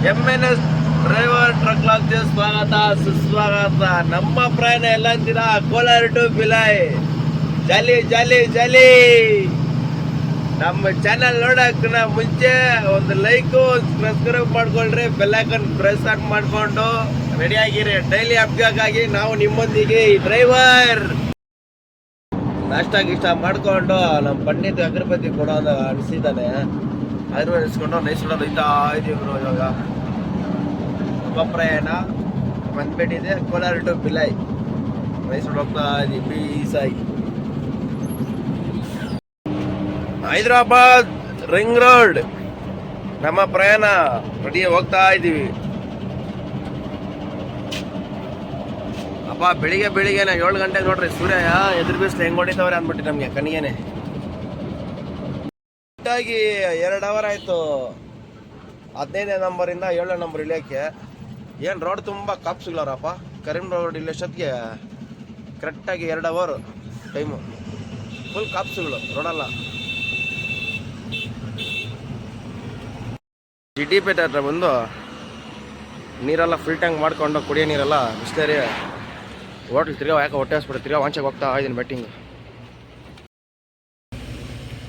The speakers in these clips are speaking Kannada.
MNS ಡ್ರೈವರ್ ಟ್ರಕ್ ಲಾಕ್ಗೆ ಸ್ವಾಗತ ಸುಸ್ವಾಗತ. ನಮ್ಮ ಪ್ರಯಾಣ ಎಲ್ಲ ಅಂತೀರಾ ಕೋಲಾರ ಟು ಭಿಲಾಯ್. ಜಾಲಿ ಜಾಲಿ ಜಾಲಿ. ನಮ್ಮ ಚಾನಲ್ ನೋಡೋಕ್ಕಿಂತ ಮುಂಚೆ ಒಂದು ಲೈಕು ಸಬ್ಸ್ಕ್ರೈಬ್ ಮಾಡ್ಕೊಳ್ರಿ, ಬೆಲ್ ಐಕಾನ್ ಪ್ರೆಸ್ ಮಾಡಿಕೊಂಡು ರೆಡಿ ಆಗಿರಿ. ಡೈಲಿ ಅಪ್ಡೇಟ್ ಆಗಿ ನಾವು ನಿಮ್ಮೊಂದಿಗೆ ಈ ಡ್ರೈವರ್ ನಾಷ್ಟ ಗಿಷ್ಟ ಮಾಡಿಕೊಂಡು ನಮ್ಮ ಪಂಡಿತ್ ಅಗರಬತ್ತಿ ಕೊಡೋ ಅಂತ ಅನಿಸಿದ್ದಾನೆ. ಅದ್ರ ಅನಿಸ್ಕೊಂಡು ನೈಸ್ಕೊಂಡು ಹೋಯ್ತಾ ಇದೀವಿ ಇವಾಗ. ನಮ್ಮ ಪ್ರಯಾಣ ಬಂದ್ಬಿಟ್ಟಿದೆ ಕೋಲಾರ ಟು ಭಿಲಾಯ್. ನೈಸ್ಕೊಂಡು ಹೋಗ್ತಾ ಇದೀವಿ ಪೀಸಾಗಿ. ಹೈದರಾಬಾದ್ ರಿಂಗ್ ರೋಡ್ ನಮ್ಮ ಪ್ರಯಾಣ ರೆಡಿ ಹೋಗ್ತಾ ಇದ್ದೀವಿ. ಅಪ್ಪ ಬೆಳಿಗ್ಗೆನೆ 7 ಗಂಟೆಗೆ ನೋಡ್ರಿ ಸೂರ್ಯ ಎದುರು ಬೀಸ್ಲು ಹೆಂಗ್ ಹೊಡಿತವ್ರೆ ಅಂದ್ಬಿಟ್ಟು ನಮ್ಗೆ ಕಣ್ಣಿಗೆನೆ. ಕರೆಕ್ಟಾಗಿ 2 ಅವರ್ ಆಯ್ತು 15ನೇ ನಂಬರಿಂದ 7ನೇ ನಂಬರ್ ಇಳಿಯೋಕ್ಕೆ. ಏನು ರೋಡ್ ತುಂಬ ಕಾಪ್ಸ್ಗಳವ್ರಪ್ಪ. ಕರೀಂ ರೋಡ್ ಇಲ್ಲಷ್ಟೊತ್ತಿಗೆ ಕರೆಕ್ಟಾಗಿ 2 ಅವರ್ ಟೈಮು. ಫುಲ್ ಕಾಪ್ಸ್ಗಳು ರೋಡಲ್ಲ. ಜಿಟಿಪೇಟೆ ಹತ್ರ ಬಂದು ನೀರೆಲ್ಲ ಫುಲ್ ಟ್ಯಾಂಕ್ ಮಾಡ್ಕೊಂಡು ಕುಡಿಯೋ ನೀರೆಲ್ಲ ಬಿಸ್ಲೇರಿ ಹೋಟ್ಲ್ ತಿರ್ಗಾ ಯಾಕೆ ಹೊಟ್ಟೆ ಹಾಸ್ಬಿಟ್ಟು ತಿರ್ಗಾ ವಾಂಚಾಗ ಹೋಗ್ತಾ ಇದ್ದೀನಿ ಬೆಟ್ಟಿಂಗ್.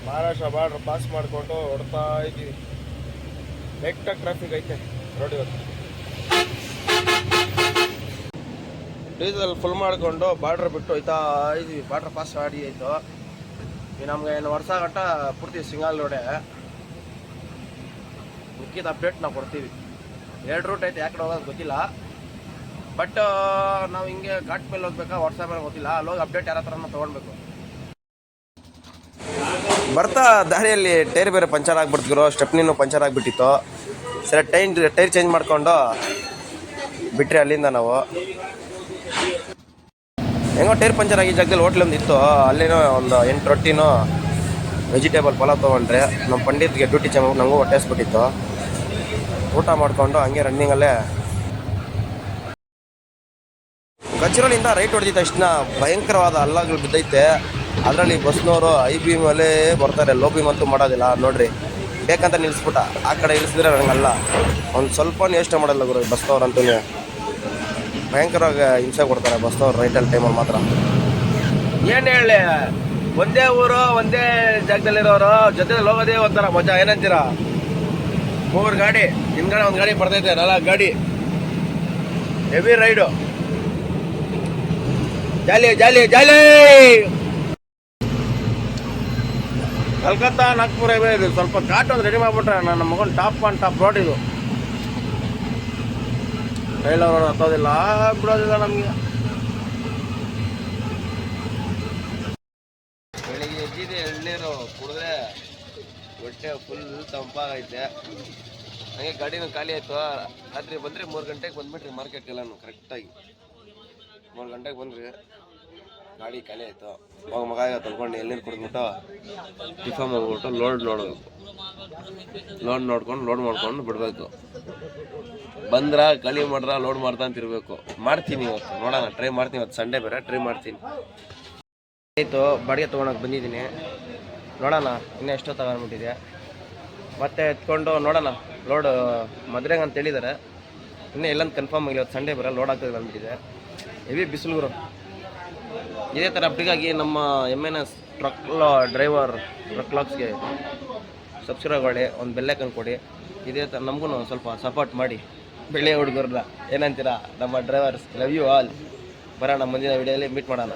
ಮಹಾರಾಷ್ಟ್ರ ಬಾರ್ಡ್ರ್ ಪಾಸ್ ಮಾಡಿಕೊಂಡು ಹೊಡ್ತಾ ಇದ್ದೀವಿ. ನೆಕ್ಟಾಗಿ ಟ್ರಾಫಿಕ್ ಐತೆ ರೋಡ್ ಇವತ್ತು. ಡೀಸೆಲ್ ಫುಲ್ ಮಾಡಿಕೊಂಡು ಬಾರ್ಡ್ರ್ ಬಿಟ್ಟು ಹೋಯ್ತಾ ಇದ್ದೀವಿ. ಬಾರ್ಡ್ರ್ ಪಾಸ್ ಆಡಿ ಆಯಿತು. ಈ ನಮ್ಗೆ ಏನು ವರ್ಷ ಗಂಟ ಪೂರ್ತಿ ಸಿಂಗಲ್ ರೋಡೇ. ಮುಖ್ಯದ ಅಪ್ಡೇಟ್ ನಾವು ಕೊಡ್ತೀವಿ. 2 ರೂಟ್ ಐತೆ, ಯಾಕಡೆ ಹೋಗೋದು ಗೊತ್ತಿಲ್ಲ. ಬಟ್ ನಾವು ಹಿಂಗೆ ಘಾಟ್ ಮೇಲೆ ಹೋಗ್ಬೇಕಾ ವಾಟ್ಸಾಪ್ ಮೇಲೆ ಗೊತ್ತಿಲ್ಲ. ಅಲ್ಲೋಗಿ ಅಪ್ಡೇಟ್ ಯಾರ ಹತ್ರ ತೊಗೊಳ್ಬೇಕು. ಬರ್ತಾ ದಾರಿಯಲ್ಲಿ ಟೈರ್ ಬೇರೆ ಪಂಚರ್ ಆಗಿಬಿಡ್ತಿದ್ರು, ಸ್ಟೆಪ್ನಿನೂ ಪಂಚರ್ ಆಗಿಬಿಟ್ಟಿತ್ತು. ಸರಿ ಟೈರ್ ಚೇಂಜ್ ಮಾಡಿಕೊಂಡು ಬಿಟ್ರಿ ಅಲ್ಲಿಂದ ನಾವು. ಹೆಂಗೋ ಟೈರ್ ಪಂಚರ್ ಆಗಿ ಜಾಗದಲ್ಲಿ ಹೋಟ್ಲ್ ಒಂದು ಇತ್ತು, ಅಲ್ಲೇನೋ ಒಂದು 8 ರೊಟ್ಟಿನೂ ವೆಜಿಟೇಬಲ್ ಪಲಾವ್ ತೊಗೊಂಡ್ರೆ. ನಮ್ಮ ಪಂಡಿತ್ಗೆ ಡ್ಯೂಟಿ ಚೇಂಜ್ ನನಗೂ ಹೊಟ್ಟೆ ಹಸ್ಬಿಟ್ಟಿತ್ತು. ಊಟ ಮಾಡಿಕೊಂಡು ಹಂಗೆ ರನ್ನಿಂಗಲ್ಲೇ ಗಜ್ರಲ್ಲಿಂದ ರೈಟ್ ಹೊಡೆದಿದ್ದ ತಕ್ಷಣ ಭಯಂಕರವಾದ ಹಳ್ಳಗಳು ಬಿದ್ದೈತೆ. ಅದರಲ್ಲಿ ಬಸ್ನವರು ಐ ಬಿ ಮೇಲೆ ಬರ್ತಾರೆ, ಲೋ ಬೀಮ್ ಅಂತೂ ಮಾಡೋದಿಲ್ಲ ನೋಡ್ರಿ. ಬೇಕಂತ ನಿಲ್ಲಿಸ್ಬಿಟ್ಟ. ಆ ಕಡೆ ಇಳಿಸಿದ್ರೆ ನನಗಲ್ಲ, ಒಂದು ಸ್ವಲ್ಪ ಯೋಚನೆ ಮಾಡಲ್ಲ ಗುರು ಬಸ್ನವ್ರಂತೂ. ಭಯಂಕರವಾಗಿ ಹಿಂಸೆ ಕೊಡ್ತಾರೆ ಬಸ್ನವ್ರು ರೈಟಲ್ಲಿ ಟೈಮಲ್ಲಿ ಮಾತ್ರ. ಏನು ಹೇಳಿ, ಒಂದೇ ಊರು ಒಂದೇ ಜಾಗದಲ್ಲಿರೋರು ಜೊತೆಲಿ ಹೋಗೋದೇ ಒಂಥರ ಮಜಾ. ಏನಂತೀರಾ? 3 ಗಾಡಿ ಹಿಂದ್ಗಡೆ ಒಂದು ಗಾಡಿ ಬರ್ತೈತೆ, 4 ಗಾಡಿ ಹೆವಿ ರೈಡು. ಜಾಲಿ ಜಾಲಿ ಜಾಲಿ. ಕಲ್ಕತ್ತಾ ನಾಗ್ಪುರ ಹೈವೇ ಇದು. ಸ್ವಲ್ಪ ಘಾಟ್ ಒಂದು ರೆಡಿ ಮಾಡಿಬಿಟ್ರೆ ನನ್ನ ಮಗನ ಟಾಪ್ ರೋಡ್ ಇದು. ರೈಲವರು ಹತ್ತೋದಿಲ್ಲ ಬಿಡೋದಿಲ್ಲ ನಮಗೆ. ಬೆಳಿಗ್ಗೆ ಎದ್ದಿದೆ ಎಳ್ನೀರು ಕುಡಿದ್ರೆ ಹೊಟ್ಟೆ ಫುಲ್ ತಂಪಾಗೈತೆ. ಹಾಗೆ ಗಾಡಿನೂ ಖಾಲಿ ಆಯಿತು. ರಾತ್ರಿ ಬಂದರೆ 3 ಗಂಟೆಗೆ ಬಂದುಬಿಟ್ರಿ ಮಾರ್ಕೆಟ್ಗೆಲ್ಲೂ ಕರೆಕ್ಟಾಗಿ. 3 ಗಂಟೆಗೆ ಬಂದ್ರಿ, ಗಾಡಿ ಖಾಲಿ ಆಯಿತು. ಹೋಗಿ ಮಗ ಈಗ ತೊಳ್ಕೊಂಡು ಎಳ್ನೀರು ಕುಡಿದ್ಬಿಟ್ಟು ಟಿಫನ್ ಹೋಗ್ಬಿಟ್ಟು ಲೋಡ್ ನೋಡ್ಕೊಂಡು ಲೋಡ್ ಮಾಡ್ಕೊಂಡು ಬಿಡಬೇಕು. ಬಂದ್ರ ಖಾಲಿ ಮಾಡ್ರ ಲೋಡ್ ಮಾಡ್ತಾ ಅಂತಿರ್ಬೇಕು. ಮಾಡ್ತೀನಿ ಇವತ್ತು, ನೋಡೋಣ, ಟ್ರೈ ಮಾಡ್ತೀನಿ. ಇವತ್ತು ಸಂಡೇ ಬೇರೆ, ಟ್ರೈ ಮಾಡ್ತೀನಿ. ಆಯಿತು, ಬಾಡಿಗೆ ತೊಗೊಳಕ್ಕೆ ಬಂದಿದ್ದೀನಿ. ನೋಡೋಣ ಇನ್ನೂ ಎಷ್ಟೋ ತಗೊಂಡ್ಬಿಟ್ಟಿದೆ. ಮತ್ತೆ ಎತ್ಕೊಂಡು ನೋಡೋಣ. ಲೋಡ್ ಮದುವೆಗೆ ಅಂತ ಹೇಳಿದ್ದಾರೆ. ಇನ್ನೂ ಎಲ್ಲಂತ ಕನ್ಫರ್ಮ್ ಆಗಿಲ್ಲ. ಇವತ್ತು ಸಂಡೇ ಬೇರೆ ಲೋಡ್ ಆಗ್ತದೆ ಅಂದ್ಬಿಟ್ಟಿದೆ. ಹೆವಿ ಬಿಸಿಲುಗುರು. ಇದೇ ಥರ ಅಪ್ಡಿಗಾಗಿ ನಮ್ಮ MNS ಡ್ರೈವರ್ ಟ್ರಕ್ ಲಾಕ್ಸ್ಗೆ ಸಬ್ಸ್ಕ್ರೈಬ್ ಮಾಡಿ, ಒಂದು ಬೆಲ್ ಐಕಾನ್ ಕೊಡಿ. ಇದೇ ಥರ ನಮಗೂ ಸ್ವಲ್ಪ ಸಪೋರ್ಟ್ ಮಾಡಿ. ಬೆಳ್ಳಿಯ ಹುಡುಗರನ್ನ ಏನಂತೀರಾ ನಮ್ಮ ಡ್ರೈವರ್ಸ್. Love you all. ಬರೋಣ ಮುಂದಿನ ವಿಡಿಯೋಲಿ ಮೀಟ್ ಮಾಡೋಣ.